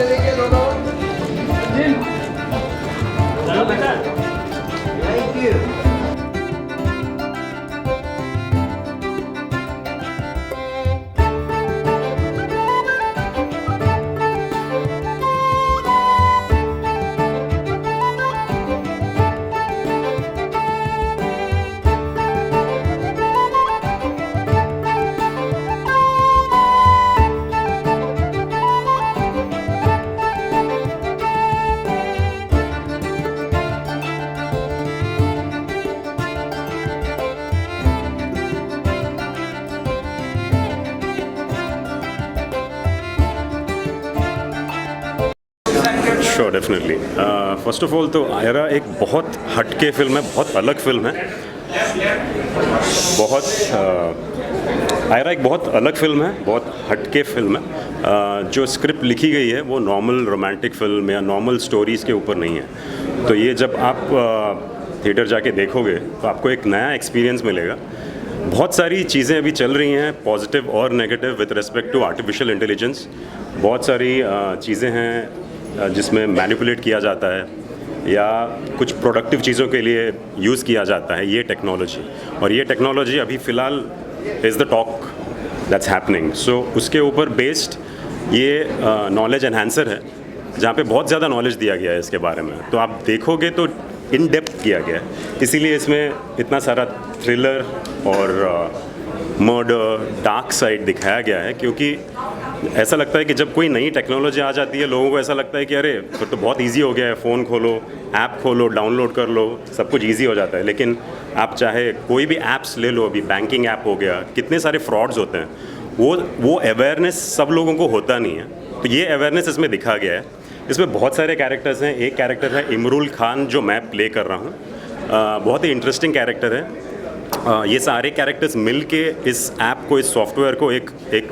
सामने देखिए दोनों thank you. Sure definitely. First of all तो आयरा एक बहुत हटके फिल्म है, बहुत अलग फिल्म है। आयरा एक बहुत अलग फिल्म है, बहुत हटके फिल्म है। जो स्क्रिप्ट लिखी गई है वो नॉर्मल रोमांटिक फिल्म या नॉर्मल स्टोरीज़ के ऊपर नहीं है। तो ये जब आप थिएटर जाके देखोगे तो आपको एक नया एक्सपीरियंस मिलेगा। बहुत सारी चीज़ें अभी चल रही हैं पॉजिटिव और negative with respect to artificial intelligence. बहुत सारी चीज़ें हैं जिसमें मैनिपुलेट किया जाता है या कुछ प्रोडक्टिव चीज़ों के लिए यूज़ किया जाता है ये टेक्नोलॉजी। और ये टेक्नोलॉजी अभी फ़िलहाल is the talk that's happening. So उसके ऊपर बेस्ड ये नॉलेज एनहांसर है जहाँ पे बहुत ज़्यादा नॉलेज दिया गया है इसके बारे में। तो आप देखोगे तो इन डेप्थ किया गया है, इसीलिए इसमें इतना सारा थ्रिलर और मर्डर डार्क साइड दिखाया गया है। क्योंकि ऐसा लगता है कि जब कोई नई टेक्नोलॉजी आ जाती है लोगों को ऐसा लगता है कि अरे फिर तो बहुत इजी हो गया है, फ़ोन खोलो, ऐप खोलो, डाउनलोड कर लो, सब कुछ इजी हो जाता है। लेकिन आप चाहे कोई भी ऐप्स ले लो, अभी बैंकिंग ऐप हो गया, कितने सारे फ्रॉड्स होते हैं, वो अवेयरनेस सब लोगों को होता नहीं है। तो ये अवेयरनेस इसमें दिखा गया है। इसमें बहुत सारे कैरेक्टर्स हैं। एक कैरेक्टर है इमरुल खान जो मैं प्ले कर रहा हूँ। बहुत ही इंटरेस्टिंग कैरेक्टर है। ये सारे कैरेक्टर्स मिल के इस ऐप को, इस सॉफ्टवेयर को एक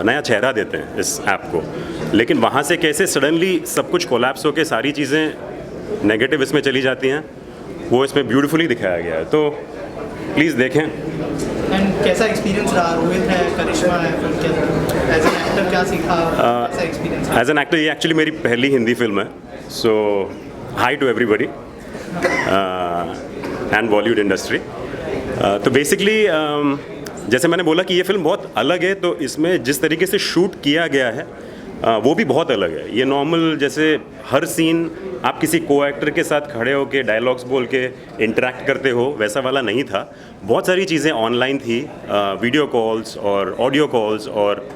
नया चेहरा देते हैं इस ऐप को। लेकिन वहाँ से कैसे सडनली सब कुछ कोलैप्स होकर सारी चीज़ें नेगेटिव इसमें चली जाती हैं, वो इसमें ब्यूटीफुली दिखाया गया है। तो प्लीज़ देखें। एंड कैसा एक्सपीरियंस रहा? रोहित है, करिश्मा है, एज एन एक्टर क्या सीखा? कैसा एक्सपीरियंस? एज एन एक्टर ये एक्चुअली मेरी पहली हिंदी फिल्म है। So hi to everybody and Bollywood industry. तो बेसिकली जैसे मैंने बोला कि ये फिल्म बहुत अलग है, तो इसमें जिस तरीके से शूट किया गया है वो भी बहुत अलग है। ये नॉर्मल जैसे हर सीन आप किसी को एक्टर के साथ खड़े होकर डायलॉग्स बोल के इंटरेक्ट करते हो वैसा वाला नहीं था। बहुत सारी चीज़ें ऑनलाइन थी, वीडियो कॉल्स और ऑडियो कॉल्स और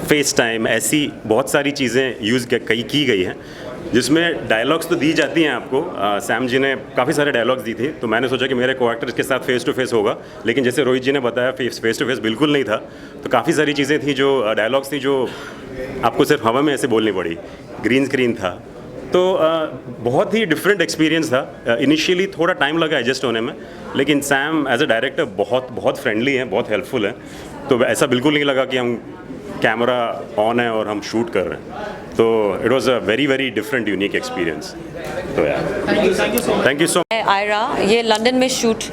फेस टाइम, ऐसी बहुत सारी चीज़ें यूज़ की गई हैं जिसमें डायलॉग्स तो दी जाती हैं आपको। सैम जी ने काफ़ी सारे डायलॉग्स दी थी, तो मैंने सोचा कि मेरे को एक्टर के साथ फेस टू फेस होगा। लेकिन जैसे रोहित जी ने बताया फेस टू फेस बिल्कुल नहीं था। तो काफ़ी सारी चीज़ें थी जो डायलॉग्स थी जो आपको सिर्फ हवा में ऐसे बोलनी पड़ी, ग्रीन स्क्रीन था। तो बहुत ही डिफरेंट एक्सपीरियंस था। इनिशियली थोड़ा टाइम लगा एडजस्ट होने में, लेकिन सैम एज अ डायरेक्टर बहुत फ्रेंडली हैं, बहुत हेल्पफुल हैं। तो ऐसा बिल्कुल नहीं लगा कि हम कैमरा ऑन है और हम शूट कर रहे हैं। तो it was a very different unique experience. तो यार thank you so much. Ayra ये लंदन में शूट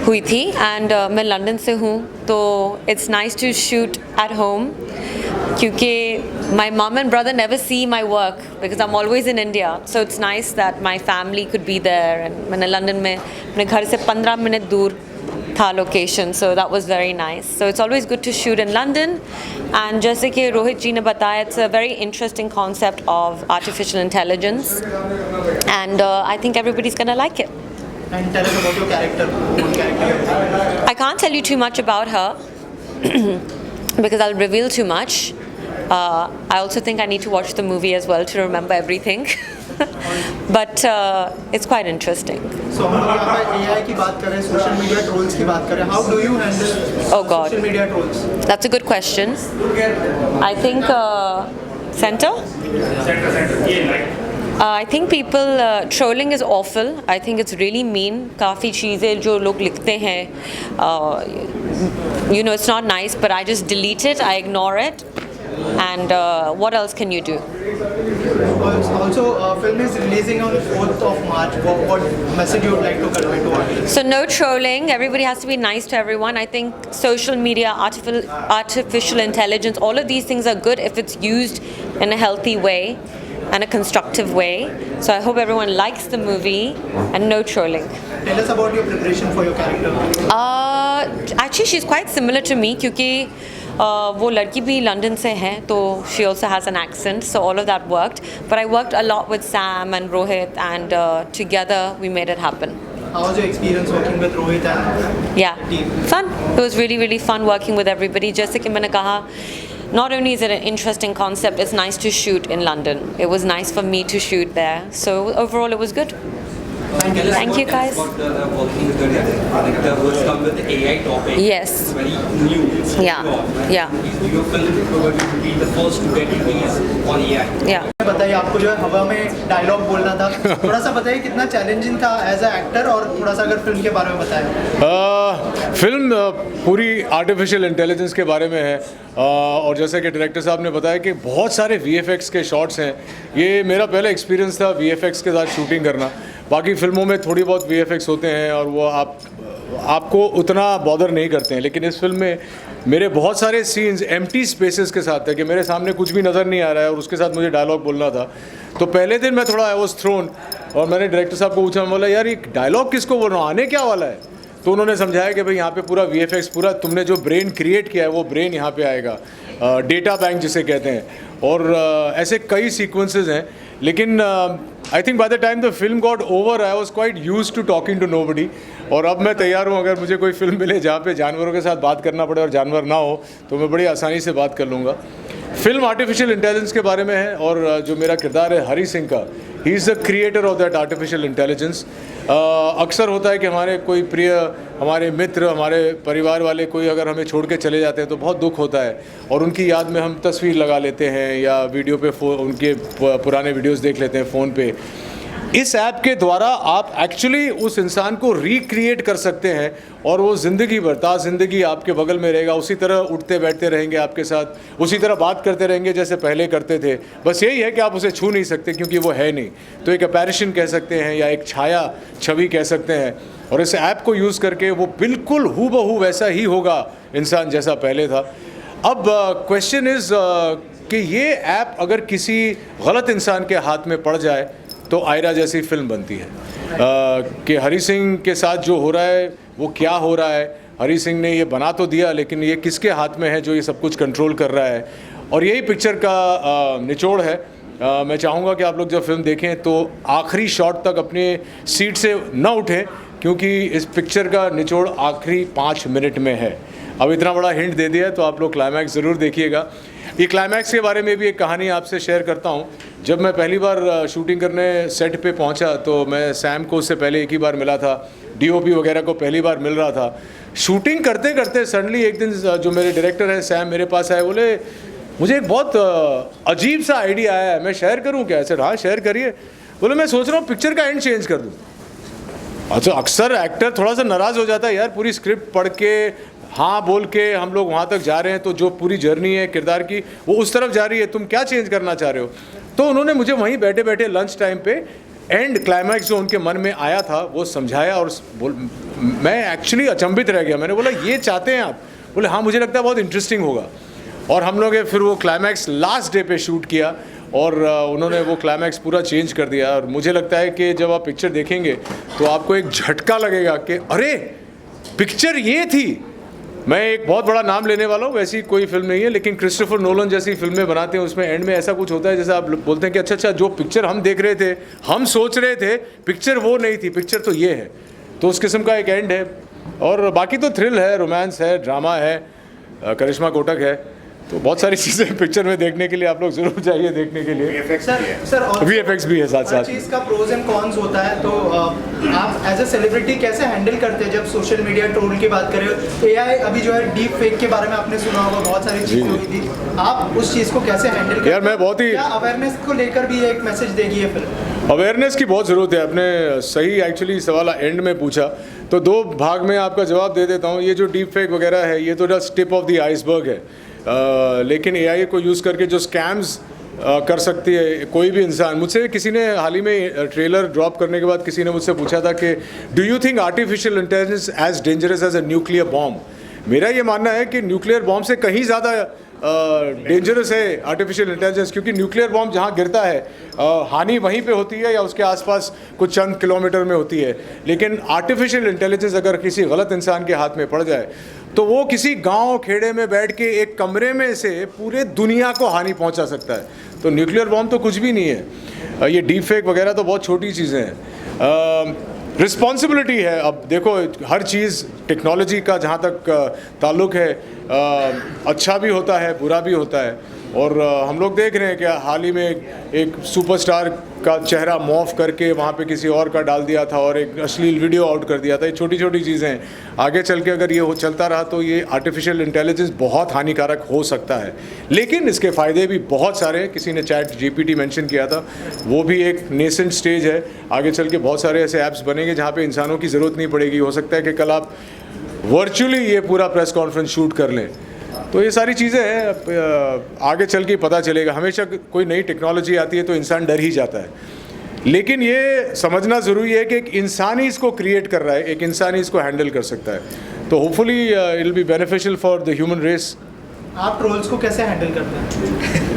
हुई थी एंड मैं लंदन से हूँ, तो it's nice to shoot at home क्योंकि my mom and brother never see my work because I'm always in India, so it's nice that my family could be there। and मैंने London में अपने घर से 15 minute दूर था location, so that was very nice। so it's always good to shoot in London। and जैसे कि रोहित जी ने बताया, it's a very interesting concept of artificial intelligence and I think everybody's gonna like it। And tell us about your character. What character? I can't tell you too much about her because I'll reveal too much। I also think I need to watch the movie as well to remember everything। but it's quite interesting। So हम लोग यहाँ पे AI की बात कर रहे हैं, social media trolls की बात कर रहे हैं। How do you handle Oh God, social media trolls? that's a good question। I think center? I think people trolling is awful। I think it's really mean। काफ़ी चीज़ें जो लोग लिखते हैं, you know, it's not nice, but I just delete it, I ignore it। and what else can you do? Also, film is releasing on 4th of March. What message you would like to convey to audience? So no trolling, everybody has to be nice to everyone. I think social media, artificial intelligence, all of these things are good if it's used in a healthy way and a constructive way. So I hope everyone likes the movie and no trolling. Tell us about your preparation for your character. Actually she's quite similar to me क्योंकि वो लड़की भी London से है तो she also has an accent, so all of that worked. But I worked a lot with Sam and Rohit and together we made it happen. How was your experience working with Rohit and Yeah, team? fun. It was really, really fun working with everybody. जैसे कि मैंने कहा, not only is it an interesting concept, it's nice to shoot in London. It was nice for me to shoot there. So overall, it was good. Thank you, guys. Working with the director who has come with the AI topic. Yes. It's very new. It's Yeah, new. yeah. Your film is going to be the first to get released on AI. Yeah. बताइए, आपको जो है हवा में dialogue बोलना था, थोड़ा सा बताइए कितना चैलेंजिंग था एज अ एक्टर, और थोड़ा सा अगर फिल्म के बारे में बताएं। फिल्म पूरी आर्टिफिशियल इंटेलिजेंस के बारे में है और जैसे कि डायरेक्टर साहब ने बताया कि बहुत सारे VFX के शॉट्स हैं। ये मेरा पहला एक्सपीरियंस था VFX के साथ शूटिंग करना। बाकी फिल्मों में थोड़ी बहुत VFX होते हैं और वो आपको उतना बॉदर नहीं करते हैं, लेकिन इस फिल्म में मेरे बहुत सारे सीन्स एम्प्टी स्पेसेस के साथ थे कि मेरे सामने कुछ भी नज़र नहीं आ रहा है और उसके साथ मुझे डायलॉग बोलना था। तो पहले दिन मैं थोड़ा आई वॉज थ्रोन और मैंने डायरेक्टर साहब को पूछा, मैं बोला यार ये डायलॉग किसको बोल रहा हूँ, आने क्या वाला है? तो उन्होंने समझाया कि भाई यहाँ पे पूरा VFX, पूरा तुमने जो ब्रेन क्रिएट किया है वो ब्रेन यहाँ पे आएगा, डेटा बैंक जिसे कहते हैं, और ऐसे कई सीक्वेंसेस हैं। लेकिन I think by the time the film got over I was quite used to talking to nobody, और अब मैं तैयार हूँ अगर मुझे कोई फिल्म मिले जहाँ पे जानवरों के साथ बात करना पड़े और जानवर ना हो तो मैं बड़ी आसानी से बात कर लूँगा। फिल्म आर्टिफिशियल इंटेलिजेंस के बारे में है और जो मेरा किरदार है हरी सिंह का, he is the creator of that artificial intelligence. अक्सर होता है कि हमारे कोई प्रिय, हमारे मित्र, हमारे परिवार वाले कोई अगर हमें छोड़ के चले जाते हैं तो बहुत दुख होता है और उनकी याद में हम तस्वीर लगा लेते हैं या वीडियो पे उनके पुराने वीडियोस देख लेते हैं फ़ोन पे। इस ऐप के द्वारा आप एक्चुअली उस इंसान को रिक्रिएट कर सकते हैं और वो ज़िंदगी भर ज़िंदगी आपके बगल में रहेगा, उसी तरह उठते बैठते रहेंगे आपके साथ, उसी तरह बात करते रहेंगे जैसे पहले करते थे। बस यही है कि आप उसे छू नहीं सकते क्योंकि वो है नहीं, तो एक अपैरिशन कह सकते हैं या एक छाया छवि कह सकते हैं। और इस ऐप को यूज़ करके वो बिल्कुल हूबहू वैसा ही होगा इंसान जैसा पहले था। अब क्वेश्चन इज़ कि ये ऐप अगर किसी गलत इंसान के हाथ में पड़ जाए तो आयरा जैसी फिल्म बनती है कि हरी सिंह के साथ जो हो रहा है वो क्या हो रहा है। हरी सिंह ने ये बना तो दिया लेकिन ये किसके हाथ में है जो ये सब कुछ कंट्रोल कर रहा है, और यही पिक्चर का निचोड़ है। मैं चाहूँगा कि आप लोग जब फिल्म देखें तो आखिरी शॉट तक अपने सीट से न उठें क्योंकि इस पिक्चर का निचोड़ आखिरी 5 मिनट में है। अब इतना बड़ा हिंट दे दिया है तो आप लोग क्लाइमैक्स ज़रूर देखिएगा। ये क्लाइमैक्स के बारे में भी एक कहानी आपसे शेयर करता हूँ। जब मैं पहली बार शूटिंग करने सेट पे पहुँचा तो मैं सैम को उससे पहले एक ही बार मिला था, DOP वगैरह को पहली बार मिल रहा था। शूटिंग करते करते सडनली एक दिन जो मेरे डायरेक्टर हैं सैम मेरे पास आए, बोले मुझे एक बहुत अजीब सा आइडिया आया है, मैं शेयर करूँ क्या? सर हाँ शेयर करिए। बोले मैं सोच रहा हूँ पिक्चर का एंड चेंज कर दूँ। अच्छा, अक्सर एक्टर थोड़ा सा नाराज़ हो जाता है, यार पूरी स्क्रिप्ट पढ़ के हाँ बोल के हम लोग वहाँ तक जा रहे हैं तो जो पूरी जर्नी है किरदार की वो उस तरफ जा रही है, तुम क्या चेंज करना चाह रहे हो? तो उन्होंने मुझे वहीं बैठे बैठे लंच टाइम पे एंड क्लाइमैक्स जो उनके मन में आया था वो समझाया और मैं एक्चुअली अचंभित रह गया। मैंने बोला ये चाहते हैं आप? बोले हाँ मुझे लगता है बहुत इंटरेस्टिंग होगा। और हम लोग फिर वो क्लाइमैक्स लास्ट डे पे शूट किया और उन्होंने वो क्लाइमैक्स पूरा चेंज कर दिया। और मुझे लगता है कि जब आप पिक्चर देखेंगे तो आपको एक झटका लगेगा कि अरे पिक्चर ये थी। मैं एक बहुत बड़ा नाम लेने वाला हूँ, वैसी कोई फिल्म नहीं है, लेकिन क्रिस्टोफर नोलन जैसी फिल्में बनाते हैं उसमें एंड में ऐसा कुछ होता है जैसे आप बोलते हैं कि अच्छा जो पिक्चर हम देख रहे थे, हम सोच रहे थे पिक्चर वो नहीं थी, पिक्चर तो ये है। तो उस किस्म का एक एंड है। और बाकी तो थ्रिल है, रोमांस है, ड्रामा है, करिश्मा कोटक है, तो बहुत सारी चीज़ें पिक्चर में देखने के लिए आप लोग ज़रूर जाइए देखने के लिए। सर VFX भी है साथ साथ। चीज़ का प्रोज एंड कॉन्स होता है, तो आप एज ए सेलिब्रिटी कैसे हैंडल करते हैं जब सोशल मीडिया ट्रोल की बात करें? AI अभी जो है डीप फेक के बारे में आपने सुना होगा, बहुत सारी चीज़ें हुई थी, आप उस चीज़ को कैसे हैंडल करते हैं? यार मैं बहुत ही अवेयरनेस को लेकर भी एक मैसेज देगी है फिल्म। अवेयरनेस की बहुत ज़रूरत है। आपने सही एक्चुअली सवाल एंड में पूछा तो 2 भाग में आपका जवाब दे देता हूँ। ये जो डीप फेक वगैरह है ये तो just tip of the iceberg है। लेकिन AI को यूज़ करके जो स्कैम्स कर सकती है कोई भी इंसान। मुझसे किसी ने हाल ही में ट्रेलर ड्रॉप करने के बाद किसी ने मुझसे पूछा था कि do you think artificial intelligence as dangerous as a nuclear bomb. मेरा ये मानना है कि न्यूक्लियर बॉम्ब से कहीं ज़्यादा डेंजरस है आर्टिफिशियल इंटेलिजेंस, क्योंकि न्यूक्लियर बॉम्ब जहाँ गिरता है हानि वहीं पे होती है या उसके आसपास कुछ चंद किलोमीटर में होती है, लेकिन आर्टिफिशियल इंटेलिजेंस अगर किसी गलत इंसान के हाथ में पड़ जाए तो वो किसी गांव खेड़े में बैठ के एक कमरे में से पूरे दुनिया को हानि पहुंचा सकता है। तो न्यूक्लियर बॉम्ब तो कुछ भी नहीं है, ये डीप फेक वगैरह तो बहुत छोटी चीज़ें हैं। रिस्पॉन्सिबिलिटी है, अब देखो हर चीज़ टेक्नोलॉजी का जहाँ तक ताल्लुक़ है अच्छा भी होता है बुरा भी होता है, और हम लोग देख रहे हैं कि हाल ही में एक सुपरस्टार का चेहरा मॉफ करके वहाँ पे किसी और का डाल दिया था और एक अश्लील वीडियो आउट कर दिया था। ये छोटी छोटी चीज़ें हैं, आगे चल के अगर ये चलता रहा तो ये आर्टिफिशियल इंटेलिजेंस बहुत हानिकारक हो सकता है, लेकिन इसके फ़ायदे भी बहुत सारे हैं। किसी ने चैट GPT मेंशन किया था, वो भी एक नेसेंट स्टेज है, आगे चल के बहुत सारे ऐसे ऐप्स बनेंगे जहाँ पर इंसानों की ज़रूरत नहीं पड़ेगी। हो सकता है कि कल आप वर्चुअली ये पूरा प्रेस कॉन्फ्रेंस शूट कर लें। तो ये सारी चीज़ें हैं, आगे चल के पता चलेगा। हमेशा कोई नई टेक्नोलॉजी आती है तो इंसान डर ही जाता है, लेकिन ये समझना ज़रूरी है कि एक इंसान ही इसको क्रिएट कर रहा है, एक इंसान ही इसको हैंडल कर सकता है। तो hopefully it will be beneficial for the human race. आप ट्रोल्स को कैसे हैंडल करते हैं?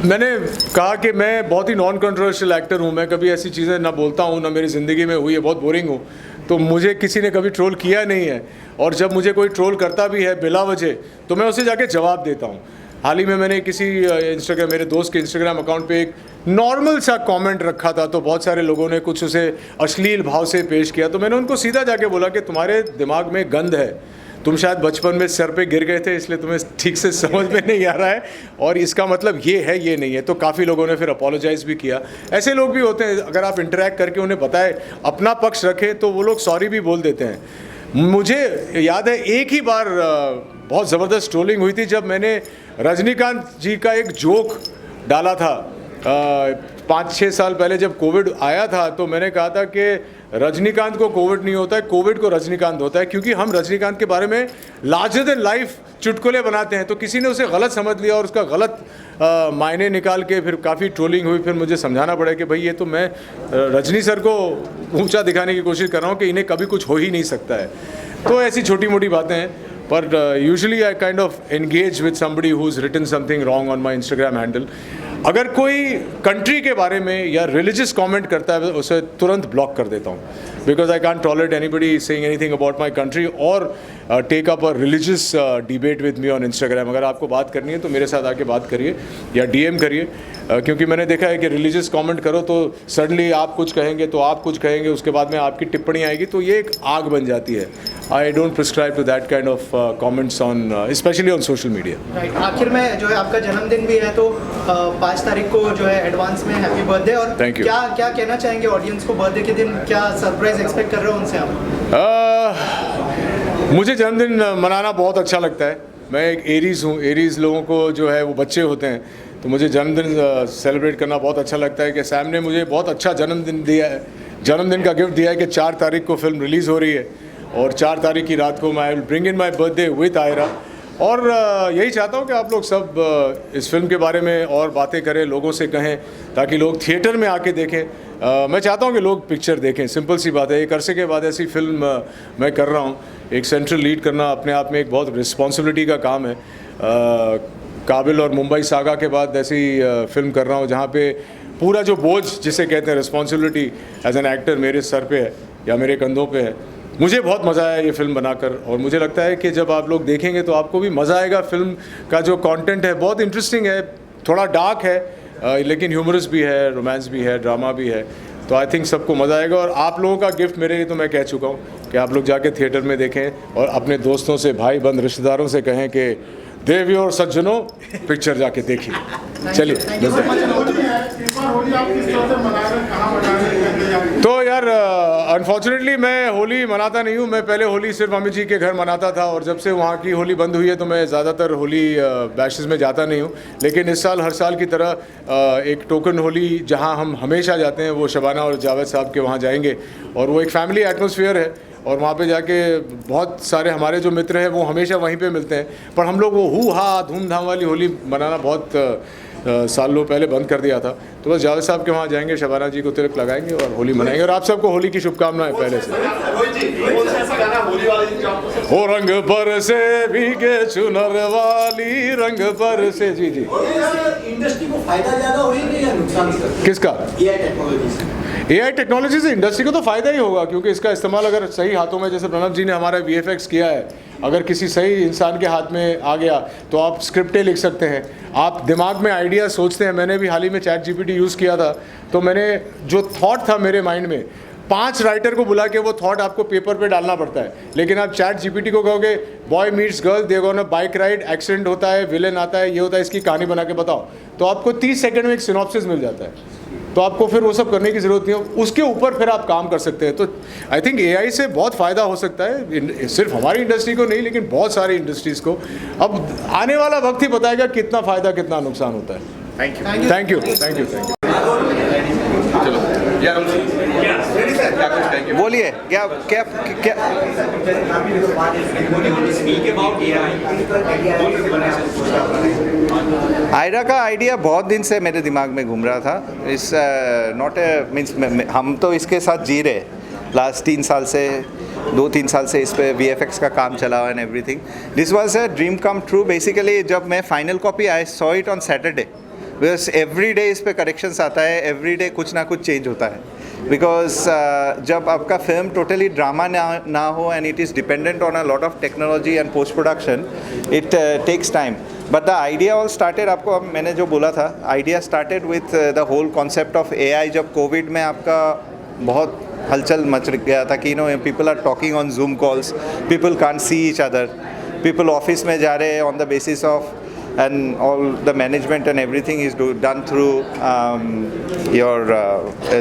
मैंने कहा कि मैं बहुत ही नॉन कंट्रोवर्शियल एक्टर हूँ, मैं कभी ऐसी चीज़ें ना बोलता हूँ, ना मेरी ज़िंदगी में हुई है, बहुत बोरिंग हूँ, तो मुझे किसी ने कभी ट्रोल किया नहीं है। और जब मुझे कोई ट्रोल करता भी है बिला वजह तो मैं उसे जाके जवाब देता हूँ। हाल ही में मैंने किसी मेरे दोस्त के इंस्टाग्राम अकाउंट पे एक नॉर्मल सा कमेंट रखा था, तो बहुत सारे लोगों ने कुछ उसे अश्लील भाव से पेश किया, तो मैंने उनको सीधा जाके बोला कि तुम्हारे दिमाग में गंद है, तुम शायद बचपन में सर पे गिर गए थे इसलिए तुम्हें ठीक से समझ में नहीं आ रहा है, और इसका मतलब ये है ये नहीं है। तो काफ़ी लोगों ने फिर अपोलोजाइज़ भी किया। ऐसे लोग भी होते हैं, अगर आप इंटरेक्ट करके उन्हें बताएं, अपना पक्ष रखें, तो वो लोग सॉरी भी बोल देते हैं। मुझे याद है एक ही बार बहुत ज़बरदस्त ट्रोलिंग हुई थी जब मैंने रजनीकांत जी का एक जोक डाला था 5-6 साल पहले जब कोविड आया था। तो मैंने कहा था कि रजनीकांत को कोविड नहीं होता है, कोविड को रजनीकांत होता है, क्योंकि हम रजनीकांत के बारे में लार्जर देन लाइफ चुटकुले बनाते हैं। तो किसी ने उसे गलत समझ लिया और उसका गलत मायने निकाल के फिर काफ़ी ट्रोलिंग हुई। फिर मुझे समझाना पड़ा कि भाई ये तो मैं रजनी सर को ऊंचा दिखाने की कोशिश कर रहा हूँ कि इन्हें कभी कुछ हो ही नहीं सकता है। तो ऐसी छोटी मोटी बातें हैं, पर usually I kind of engage with somebody who is written something wrong on my Instagram handle. अगर कोई कंट्री के बारे में या रिलीजियस कमेंट करता है उसे तुरंत ब्लॉक कर देता हूँ, because I can't tolerate anybody saying anything about my country और take up a religious debate with me on Instagram. अगर आपको बात करनी है तो मेरे साथ आके बात करिए या DM करिए, क्योंकि मैंने देखा है कि रिलीजियस कमेंट करो तो सडनली आप कुछ कहेंगे तो आप कुछ कहेंगे, उसके बाद में आपकी टिप्पणी आएगी, तो ये एक आग बन जाती है। I don't prescribe to that kind of comments on specially on social media. Right, आखिर में जो है आपका जन्मदिन भी है, तो 5 तारीख को जो है एडवांस में हैप्पी बर्थडे। और Thank you. क्या कहना चाहेंगे ऑडियंस को बर्थडे के दिन, क्या सरप्राइज एक्सपेक्ट कर रहे हो उनसे आप? मुझे जन्मदिन मनाना बहुत अच्छा लगता है। मैं एक एरीज़ हूँ, एरीज़ लोगों को जो है वो बच्चे होते हैं, तो मुझे जन्मदिन सेलिब्रेट करना बहुत अच्छा लगता है कि सैम ने मुझे बहुत अच्छा जन्मदिन दिया है, जन्मदिन का गिफ्ट दिया है कि 4 तारीख को फिल्म रिलीज़ हो रही है और 4 तारीख की रात को I will bring in my birthday with Ayra. और यही चाहता हूँ कि आप लोग सब इस फिल्म के बारे में और बातें करें, लोगों से कहें, ताकि लोग थिएटर में आके देखें। मैं चाहता हूँ कि लोग पिक्चर देखें, सिंपल सी बात है। एक अरसे के बाद ऐसी फिल्म मैं कर रहा हूँ, एक सेंट्रल लीड करना अपने आप में एक बहुत रिस्पॉन्सिबिलिटी का काम है। काबिल और मुंबई सागा के बाद ऐसी फिल्म कर रहा हूँ जहाँ पे पूरा जो बोझ जिसे कहते हैं रिस्पॉन्सिबिलिटी एज एन एक्टर मेरे सर पे है या मेरे कंधों पे है। मुझे बहुत मज़ा आया ये फिल्म बनाकर, और मुझे लगता है कि जब आप लोग देखेंगे तो आपको भी मज़ा आएगा। फिल्म का जो कंटेंट है बहुत इंटरेस्टिंग है, थोड़ा डार्क है, लेकिन ह्यूमरस भी है, रोमांस भी है, ड्रामा भी है। तो आई थिंक सबको मज़ा आएगा। और आप लोगों का गिफ्ट मेरे लिए तो मैं कह चुका हूँ कि आप लोग जाके थिएटर में देखें और अपने दोस्तों से, भाई बंद रिश्तेदारों से कहें कि देवी और सज्जनों पिक्चर जाके देखिए। चलिए, तो यार अनफॉर्चुनेटली मैं होली मनाता नहीं हूँ। मैं पहले होली सिर्फ अमित जी के घर मनाता था, और जब से वहाँ की होली बंद हुई है तो मैं ज़्यादातर होली बैशेस में जाता नहीं हूँ। लेकिन इस साल हर साल की तरह एक टोकन होली जहाँ हम हमेशा जाते हैं वो शबाना और जावेद साहब के वहाँ जाएंगे, और वो एक फैमिली एटमॉस्फेयर है। और वहाँ पे जाके बहुत सारे हमारे जो मित्र हैं वो हमेशा वहीं पे मिलते हैं, पर हम लोग वो हू हा धूमधाम वाली होली मनाना बहुत सालों पहले बंद कर दिया था। तो बस जावेद साहब के वहाँ जाएंगे, शबाना जी को तिलक लगाएंगे और होली मनाएंगे। और आप सबको होली की शुभकामनाएं पहले से। हो रंग पर से भीगे चुनर वाली रंग पर से। जी जी, इंडस्ट्री को फायदा ज्यादा हो रही है या नुकसान? किसका? एआई टेक्नोलॉजी से। एआई टेक्नोलॉजी से इंडस्ट्री को तो फ़ायदा ही होगा, क्योंकि इसका इस्तेमाल अगर सही हाथों में, जैसे प्रणव जी ने हमारा वीएफएक्स किया है, अगर किसी सही इंसान के हाथ में आ गया तो आप स्क्रिप्टें लिख सकते हैं, आप दिमाग में आइडिया सोचते हैं। मैंने भी हाल ही में चैट जीपीटी यूज़ किया था, तो मैंने जो थॉट था मेरे माइंड में, 5 राइटर को बुला के वो थॉट आपको पेपर पे डालना पड़ता है। लेकिन आप चैट जीपीटी को कहोगे बॉय मीट्स गर्ल, दे गो ना बाइक राइड, एक्सीडेंट होता है, विलेन आता है, ये होता है, इसकी कहानी बना के बताओ, तो आपको 30 सेकंड में एक सिनॉप्सिस मिल जाता है। तो आपको फिर वो सब करने की ज़रूरत नहीं हो, उसके ऊपर फिर आप काम कर सकते हैं। तो आई थिंक एआई से बहुत फ़ायदा हो सकता है, सिर्फ हमारी इंडस्ट्री को नहीं, लेकिन बहुत सारी इंडस्ट्रीज़ को। अब आने वाला वक्त ही बताएगा कितना फ़ायदा कितना नुकसान होता है। Thank you. बोलिए, क्या क्या क्या आयरा का आइडिया बहुत दिन से मेरे दिमाग में घूम रहा था। इस नॉट ए मीन्स हम तो इसके साथ जी रहे लास्ट 3 साल से, 2-3 साल से इस पे VFX का काम चला हुआ and everything. This was a dream come true basically. जब मैं final copy I saw it on Saturday, because every day इस पे करेक्शंस आता है, एवरी डे कुछ ना कुछ चेंज होता है। बिकॉज जब आपका फिल्म टोटली ड्रामा ना हो and it is dependent on a lot of technology and post production, it takes time. But the idea all started, आपको अब मैंने जो बोला था, idea started with the whole concept of AI। जब Covid में आपका बहुत हलचल मच गया था कि people are talking on Zoom calls, people can't see each other, people office में जा रहे हैं on the basis of and all the management and everything is done through your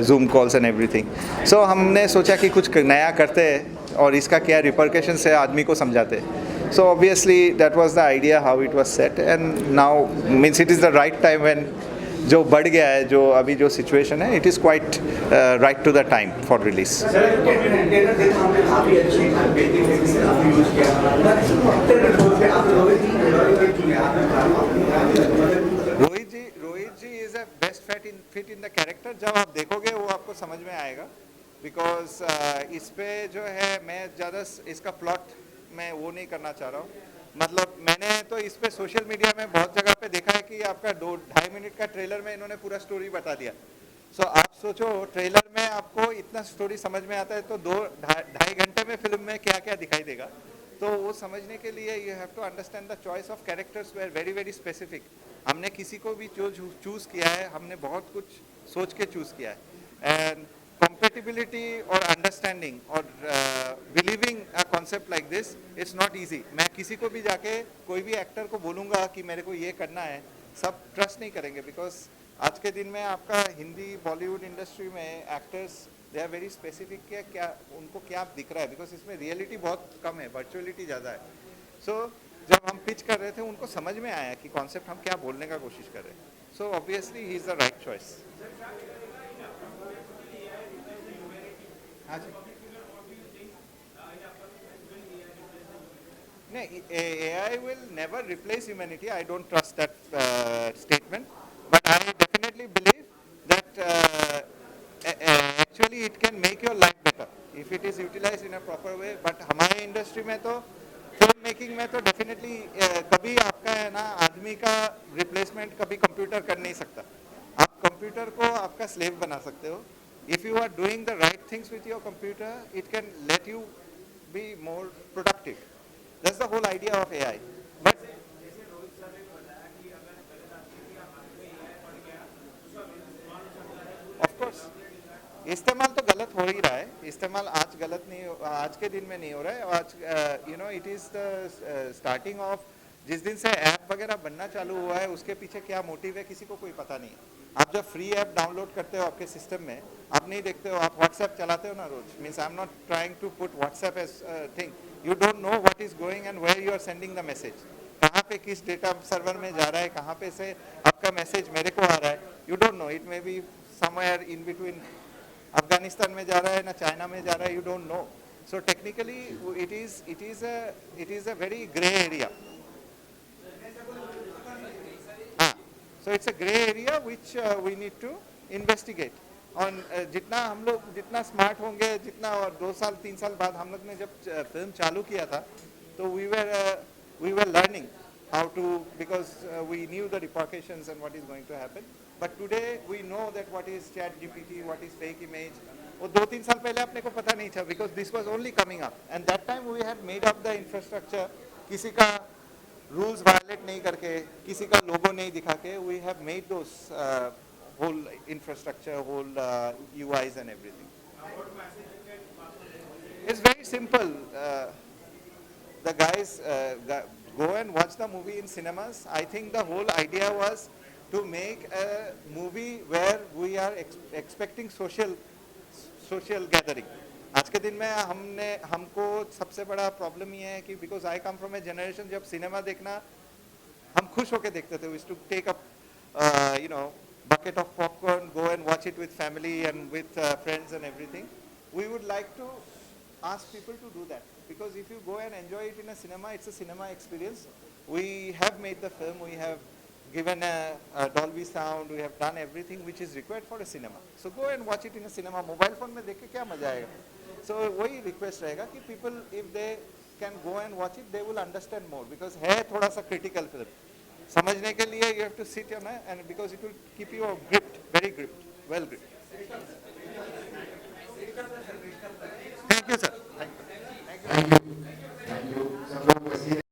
Zoom calls and everything. So हमने सोचा कि कुछ नया करते हैं और इसका क्या repercussions है आदमी को समझाते। So obviously that was the idea how it was set, and now means it is the right time when जो बढ़ गया है, जो अभी जो situation है, it is quite right to the time for release. Rohit ji is a best fit in the character. जब आप देखोगे वो आपको समझ में आएगा, because इस पे जो है मैं ज़्यादा इसका प्लॉट मैं वो नहीं करना चाह रहा हूँ। मतलब मैंने तो इस पे सोशल मीडिया में बहुत जगह पे देखा है कि आपका 2-2.5 मिनट का ट्रेलर में इन्होंने पूरा स्टोरी बता दिया। सो आप सोचो ट्रेलर में आपको इतना स्टोरी समझ में आता है, तो 2-2.5 घंटे में फिल्म में क्या क्या दिखाई देगा। तो वो समझने के लिए you have to understand the choice of characters were very very specific. हमने किसी को भी जो चूज़ किया है, हमने बहुत कुछ सोच के चूज़ किया है। And compatibility or understanding or believing a concept like this, it's not easy. मैं किसी को भी जाके कोई भी एक्टर को बोलूँगा कि मेरे को ये करना है, सब ट्रस्ट नहीं करेंगे, बिकॉज आज के दिन में आपका हिंदी बॉलीवुड इंडस्ट्री में actors they are very specific कि क्या उनको क्या दिख रहा है, बिकॉज इसमें रियलिटी बहुत कम है, वर्चुअलिटी ज़्यादा है। सो जब हम पिच कर रहे थे उनको समझ में आया कि कॉन्सेप्ट हम क्या बोलने का कोशिश कर रहे हैं। So obviously he is the right choice. No, AI will never replace humanity. I don't trust that statement. But I definitely believe that actually it can make your life better if it is utilized in a proper way. But हमारे industry में तो film making में तो definitely कभी आपका है ना आदमी का रिप्लेसमेंट कभी कंप्यूटर कर नहीं सकता। आप कंप्यूटर को आपका स्लेव बना सकते हो। If you are doing the right things with your computer, it can let you be more productive. That's the whole idea of AI. But of course, इस्तेमाल तो गलत हो ही रहा है। इस्तेमाल आज गलत नहीं, आज के दिन में नहीं हो रहा है। आज it is the starting of जिस दिन से ऐप वगैरह बनना चालू हुआ है, उसके पीछे क्या मोटिव है किसी को कोई पता नहीं है। आप जब फ्री ऐप डाउनलोड करते हो आपके सिस्टम में, आप नहीं देखते हो, आप व्हाट्सएप चलाते हो ना रोज। Means I am not trying to put WhatsApp as thing, you don't know what is going and where you are sending the message, कहाँ पे किस डेटा सर्वर में जा रहा है, कहाँ पे से आपका मैसेज मेरे को आ रहा है, you don't no. It may be somewhere in between, Afghanistan में जा रहा है ना चाइना में जा रहा है, you don't no. So technically, it is a very gray area. हाँ, so it's a gray area which we need to investigate. और जितना हम लोग जितना स्मार्ट होंगे, जितना और 2 साल 3 साल बाद हम लोग ने जब फिल्म चालू किया था, तो we were learning how to, because we knew the repercussions and what is going to happen. But today we know that what is chat GPT, what is fake image. वो 2-3 साल पहले अपने को पता नहीं था, because this was only coming up, and that time we had made up the infrastructure. किसी का रूल्स वायलेट नहीं करके, किसी का लोगो नहीं दिखा के, we have made those whole infrastructure, whole UIs and everything. It's very simple. The guys go and watch the movie in cinemas. I think the whole idea was to make a movie where we are expecting social gathering. आज के दिन में हमको सबसे बड़ा problem ये है कि because I come from a generation, जब सिनेमा देखना हम खुश होके देखते थे. We used to take up bucket of popcorn, go and watch it with family and with friends and everything. We would like to ask people to do that, because if you go and enjoy it in a cinema, it's a cinema experience. We have made the film, we have given a Dolby sound, we have done everything which is required for a cinema. So go and watch it in a cinema. Mobile phone में देख के क्या मजा आएगा? So वही request रहेगा कि people, if they can go and watch it, they will understand more, because है थोड़ा सा critical film. समझने के लिए you have to sit on it, and because it will keep you gripped, very gripped, well gripped.